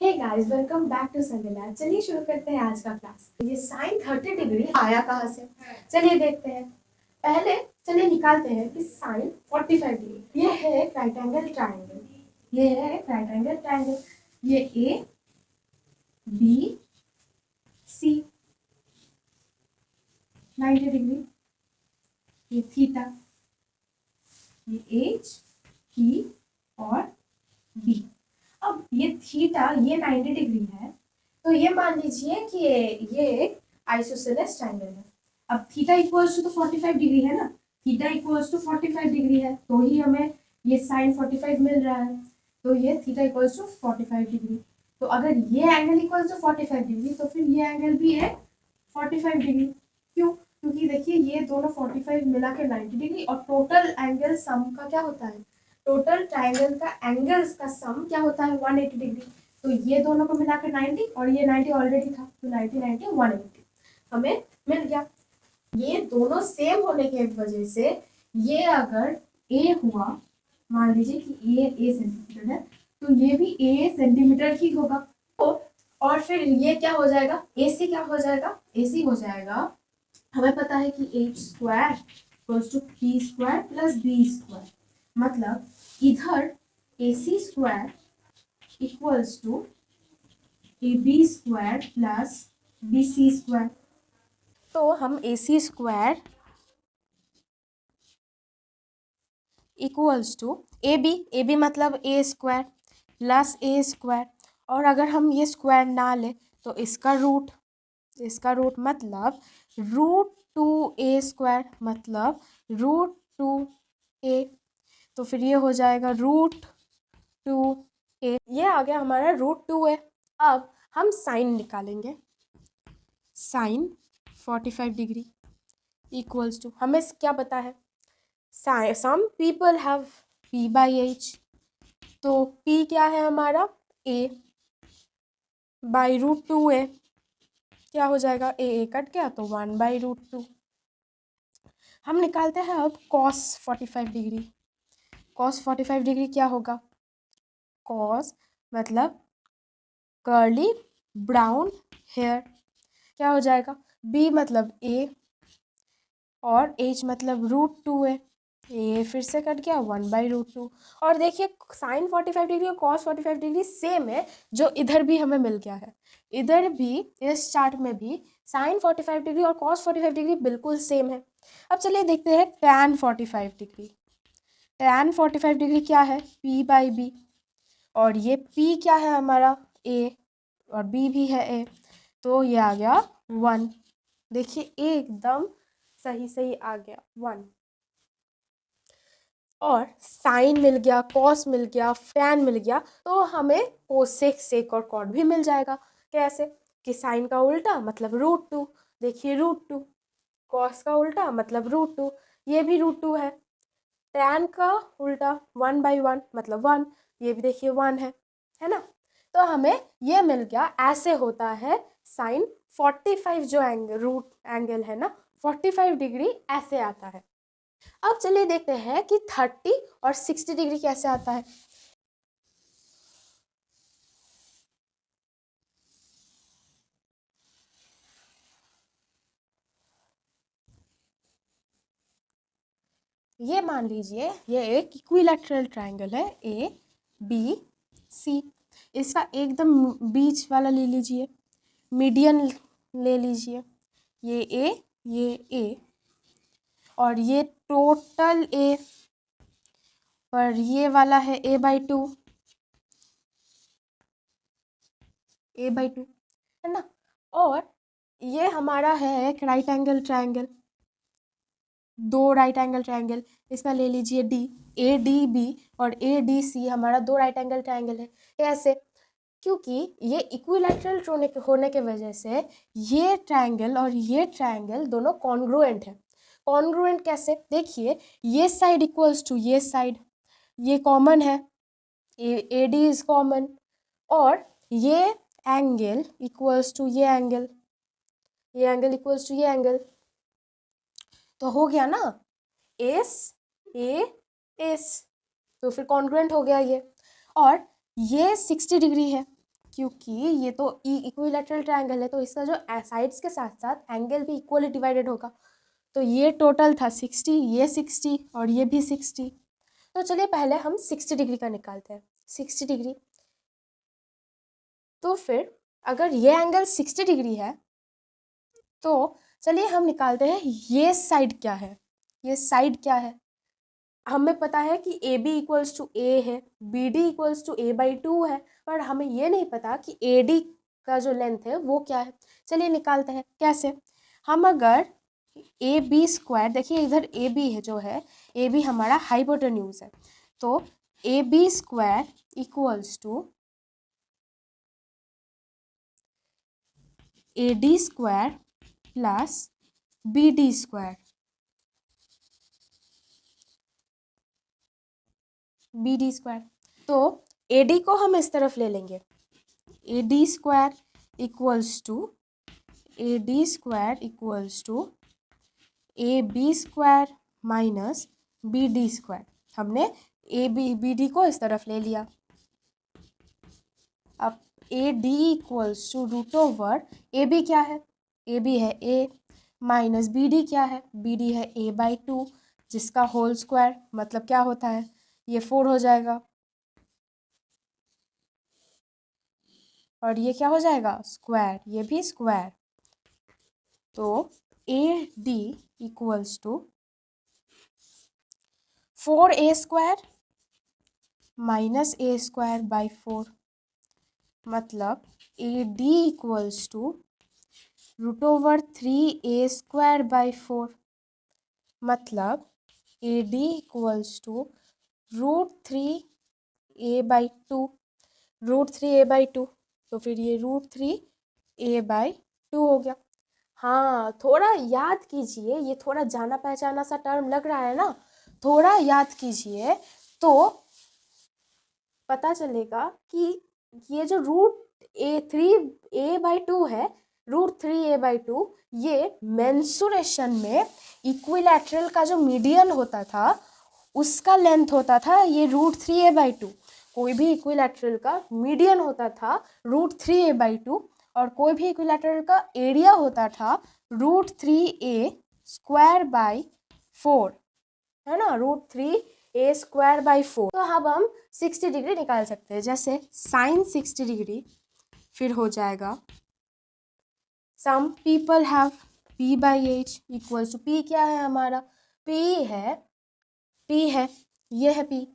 Hey guys, welcome back to Sunday lab. चलिए शुरू करते हैं आज का क्लास। ये साइन 30 डिग्री आया कहाँ से? चलिए देखते हैं। पहले चलिए निकालते हैं कि साइन 45 डिग्री। ये है एक राइट एंगल ट्राइंगल। ये है एक राइट एंगल ट्राइंगल। ये ए बी सी 90 डिग्री। ये थीटा, ये एच ई और बी। अब ये थीटा ये 90 डिग्री है, तो ये मान लीजिए कि ये एक आइसोसेलेस ट्रायंगल है। अब थीटा इक्वल्स टू तो 45 डिग्री है ना, थीटा इक्वल्स टू 45 डिग्री है, तो ही हमें ये साइन 45 मिल रहा है। तो ये थीटा इक्वल्स टू 45 डिग्री। तो अगर ये एंगल इक्वल्स टू 45 डिग्री, तो फिर ये एंगल भी है 45 डिग्री। क्यों? क्योंकि देखिए ये दोनों 45 मिला के 90 डिग्री, और टोटल एंगल सम का क्या होता है? टोटल ट्रायंगल का एंगल्स का सम क्या होता है? 180 डिग्री। तो ये दोनों को मिलाकर 90, और ये 90 ऑलरेडी था, तो 90 90 180 हमें मिल गया। ये दोनों सेम होने के वजह से ये अगर ए हुआ, मान लीजिए कि ए सेंटीमीटर है, तो ये भी ए सेंटीमीटर ही होगा। तो और फिर ये क्या हो जाएगा? ए सी क्या हो जाएगा? ए सी हो जाएगा, हमें पता है कि H square equals to P square plus B square. मतलब इधर A C square equals to A B square plus B C square. तो हम A C square equals to A B मतलब A square plus A square, और अगर हम ये square ना ले तो इसका रूट मतलब √2a स्क्वायर, मतलब √2a। तो फिर ये हो जाएगा √2a। ये आ गया हमारा √2a। अब हम साइन निकालेंगे। साइन 45 डिग्री इक्वल्स टू, हमें क्या पता है? Some people have p by H. तो p क्या है हमारा? a by √2a। क्या हो जाएगा? ए कट गया तो 1/√2। हम निकालते हैं अब cos 45 डिग्री। cos 45 डिग्री क्या होगा? cos मतलब कर्ली ब्राउन हेयर। क्या हो जाएगा? b मतलब a और h मतलब √2a। ये फिर से कट गया 1/√2। और देखिए साइन 45 डिग्री और cos 45 डिग्री सेम है, जो इधर भी हमें मिल गया है। इधर भी इस चार्ट में भी साइन 45 डिग्री और cos 45 डिग्री बिल्कुल सेम है। अब चलिए देखते हैं tan 45 डिग्री। tan 45 डिग्री क्या है? p बाई बी, और ये p क्या है हमारा? a, और b भी है a, तो ये आ गया 1। देखिए एकदम सही सही आ गया 1। और साइन मिल गया, कॉस मिल गया, टैन मिल गया, तो हमें कोसेक सेक और कॉट भी मिल जाएगा। कैसे? कि साइन का उल्टा मतलब √2। देखिए √2, कॉस का उल्टा मतलब √2, ये भी √2 है। टैन का उल्टा 1/1 मतलब 1, ये भी देखिए 1 है ना? तो हमें ये मिल गया। ऐसे होता है साइन 45 जो रूट एंगल है ना, 45 डिग्री ऐसे आता है। अब चलिए देखते हैं कि 30 और 60 डिग्री कैसे आता है। ये मान लीजिए ये एक इक्विलैटरल ट्रायंगल है ए बी सी। इसका एकदम बीच वाला ले लीजिए, मीडियन ले लीजिए। ये ए और ये टोटल ए, और ये वाला है a/2, a/2 है ना? और ये हमारा है एक राइट एंगल ट्रायंगल, दो राइट एंगल ट्रायंगल। इसका ले लीजिए डी, ए डी बी और ए डी सी हमारा दो राइट एंगल ट्रायंगल है। कैसे? क्योंकि ये इक्विलैटरल होने के वजह से ये ट्रायंगल और ये ट्रायंगल दोनों कॉन्ग्रुएंट है। कॉन्ग्रुएंट कैसे? देखिए ये साइड इक्वल्स टू ये साइड, ये कॉमन है, ए डी इज कॉमन, और ये एंगल इक्वल्स टू ये एंगल, ये एंगल इक्वल्स टू ये एंगल। तो हो गया ना एस ए एस, तो फिर कॉन्ग्रुएंट हो गया ये। और ये 60 डिग्री है, क्योंकि ये तो इक्विलैटरल ट्रायंगल है, तो इसका जो साइड्स के साथ साथ एंगल भी इक्वली डिवाइडेड होगा। तो ये टोटल था 60, ये 60 और ये भी 60। तो चलिए पहले हम 60 डिग्री का निकालते हैं। 60 डिग्री, तो फिर अगर ये एंगल 60 डिग्री है तो चलिए हम निकालते हैं ये साइड क्या है। ये साइड क्या है, हमें पता है कि ए बी इक्वल्स टू ए है, B D equals to A/2 है, पर हमें ये नहीं पता कि ए डी का जो लेंथ है वो क्या है। चलिए निकालते हैं। कैसे, हम अगर ए बी स्क्वायर, देखिए इधर ए बी है जो है, ए बी हमारा हाइपोटेन्यूज है, तो A B square equals to A D square plus B D square, B D square. तो ए डी को हम इस तरफ ले लेंगे, A D square equals to A D square equals to A B square minus B D square. हमने A B D को इस तरफ ले लिया। अब A D equals to root over A B क्या है, ए बी है ए, माइनस बी डी क्या है, बी डी है A/2 जिसका होल स्क्वायर, मतलब क्या होता है, ये 4 हो जाएगा और ये क्या हो जाएगा, स्क्वायर, ये भी स्क्वायर। तो A D equals to 4A square minus A square by 4, मतलब A D equals to root over 3A square by 4, मतलब A D equals to √3A/2, √3A/2, तो फिर ये √3A/2 हो गया। हाँ, थोड़ा याद कीजिए, ये थोड़ा जाना पहचाना सा टर्म लग रहा है ना, थोड़ा याद कीजिए तो पता चलेगा कि ये जो √3A/2 है, √3A/2, ये मेंसुरेशन में इक्विलैटरल का जो मीडियन होता था उसका लेंथ होता था ये √3A/2। कोई भी इक्विलैटरल का मीडियन होता था √3A/2 और कोई भी इक्विलैटरल का एरिया होता था √3A स्क्वायर बाई 4, है ना, √3A स्क्वायर बाई 4। तो अब हम 60 डिग्री निकाल सकते हैं। जैसे साइन 60 डिग्री फिर हो जाएगा, some people have P/H equals to, P क्या है हमारा, P है, ये है P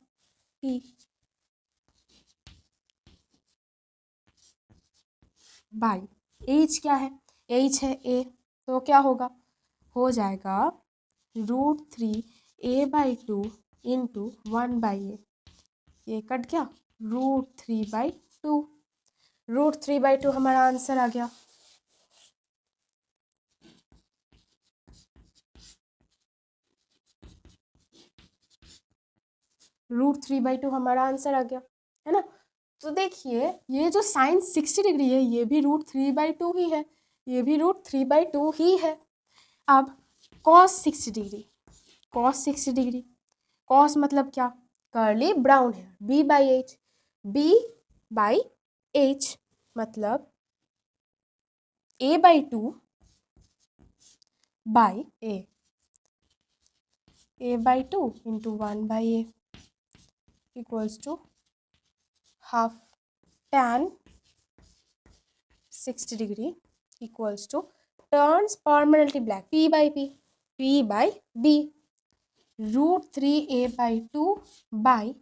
बाई H क्या है, H है A, तो क्या होगा, हो जाएगा √3A/2 इंटू 1/A, ये कट गया, √3/2, √3/2 हमारा आंसर आ गया। √3/2 हमारा आंसर आ गया, है ना। तो देखिए ये जो साइन 60 डिग्री है ये भी √3/2 ही है, ये भी √3/2 ही है। अब cos 60 degree, cos 60 degree, cos मतलब क्या, कर्ली ब्राउन है, B/H, B/H मतलब A/2 by A/2 into 1/A equals to half tan 60 degree equals to turns permanently black P/B √3A/2 by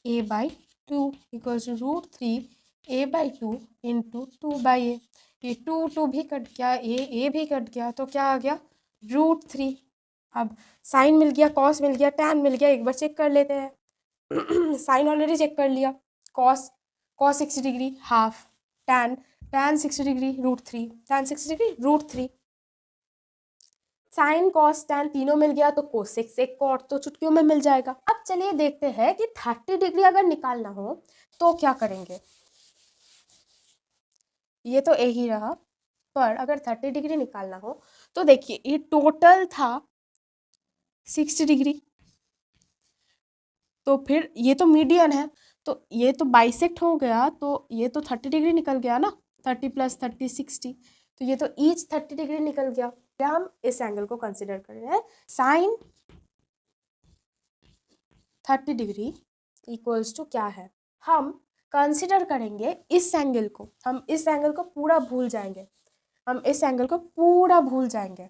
A/2 equals to √3A/2 into 2/A, ये 2 भी cut गया, ए भी cut गया, तो क्या आ गया, √3। अब साइन मिल गया, कॉस मिल गया, टैन मिल गया, एक बार चेक कर लेते हैं। साइन ऑलरेडी चेक कर लिया, cos 60 degree half, tan 60 degree √3, tan 60 degree √3, sine cos tan तीनों मिल गया, तो कोसेक एक को और तो चुटकियों में मिल जाएगा। अब चलिए देखते हैं कि 30 डिग्री अगर निकालना हो तो क्या करेंगे। ये तो ए ही रहा, पर अगर 30 डिग्री निकालना हो तो देखिए ये टोटल था 60 डिग्री, तो फिर ये तो मीडियन है, तो ये तो बाइसेक्ट हो गया, तो ये तो 30 डिग्री निकल गया ना, 30 + 30 60, तो ये तो ईच 30 डिग्री निकल गया। क्या हम इस एंगल को कंसिडर कर रहे हैं, साइन 30 डिग्री इक्वल्स टू क्या है, हम कंसिडर करेंगे इस एंगल को, हम इस एंगल को पूरा भूल जाएंगे, हम इस एंगल को पूरा भूल जाएंगे,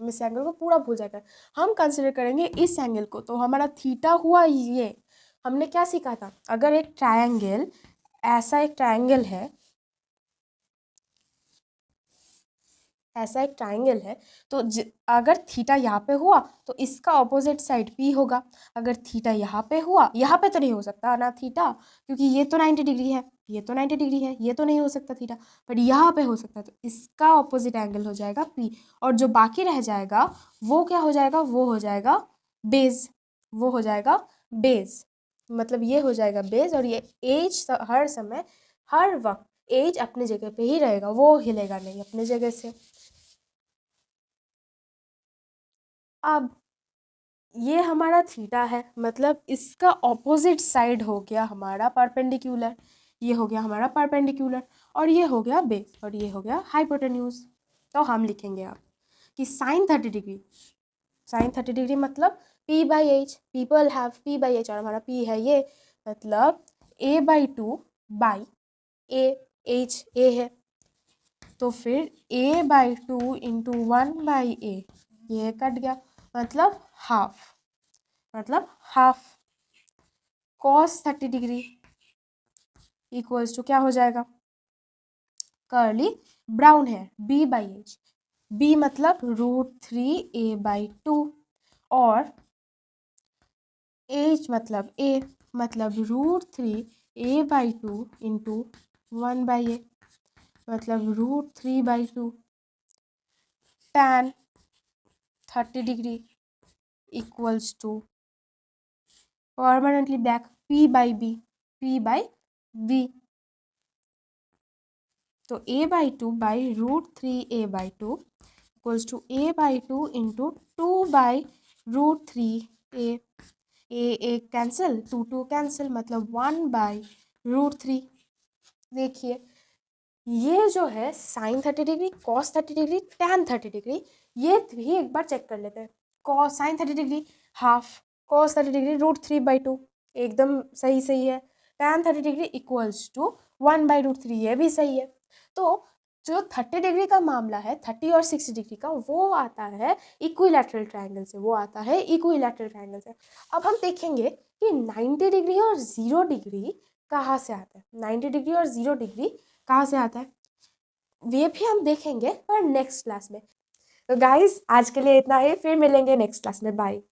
हम इस एंगल को पूरा भूल जाएंगे, हम कंसिडर करेंगे इस एंगल को। तो हमारा थीटा हुआ ये, हमने क्या सीखा था, अगर एक ट्रायंगल, ऐसा एक ट्रायंगल है, ऐसा एक ट्रायंगल है, तो अगर थीटा यहाँ पे हुआ तो इसका ऑपोजिट साइड पी होगा। अगर थीटा यहाँ पे हुआ, यहाँ पे तो नहीं हो सकता ना थीटा, क्योंकि ये तो 90 डिग्री है, ये तो 90 डिग्री है, ये तो नहीं हो सकता थीटा, बट यहाँ पे हो सकता है, तो इसका ऑपोजिट एंगल हो जाएगा पी, और जो बाकी रह जाएगा वो क्या हो जाएगा, वो हो जाएगा बेस, वो हो जाएगा बेस, मतलब ये हो जाएगा बेस, और ये एज हर समय हर वक्त एज अपनी जगह पे ही रहेगा, वो हिलेगा नहीं अपनी जगह से। अब ये हमारा थीटा है, मतलब इसका ऑपोजिट साइड हो गया हमारा परपेंडिकुलर, ये हो गया हमारा परपेंडिकुलर, और ये हो गया बेस, और ये हो गया हाइपोटेन्यूज। तो हम लिखेंगे अब कि साइन 30 डिग्री, साइन 30 डिग्री मतलब p/h, पीपल हैव p/h, और हमारा p है ये, मतलब a/2 by a, h a है, तो फिर a/2 इंटू 1/a, ये कट गया, मतलब हाफ, मतलब half cos 30 degree equals to क्या हो जाएगा, कर्ली ब्राउन है b/h, b मतलब √3a/2, और h मतलब a, मतलब √3a/2 इंटू 1/a, मतलब √3/2, tan 30 degree equals to permanently black p/b, p/b, तो a/2 by √3a/2 equals to a/2 into 2/√3a, A cancel, 2 cancel, मतलब 1/√3। देखिए ये जो है sine 30 degree, cos 30 degree, tan 30 degree, ये भी एक बार चेक कर लेते हैं। Cos sine 30 degree half, cos 30 degree √3/2, एकदम सही सही है। टैन 30 डिग्री इक्वल्स टू 1/√3, ये भी सही है। तो जो 30 डिग्री का मामला है, 30 और 60 डिग्री का, वो आता है इक्विलैटरल ट्रायंगल से, वो आता है इक्विलैटरल ट्रायंगल से। अब हम देखेंगे कि 90 डिग्री और 0 डिग्री कहाँ से आता है, 90 डिग्री और 0 डिग्री कहाँ से आता है, ये भी हम देखेंगे पर नेक्स्ट क्लास में। तो गाइस आज के लिए इतना ही, फिर मिलेंगे नेक्स्ट क्लास में, बाय।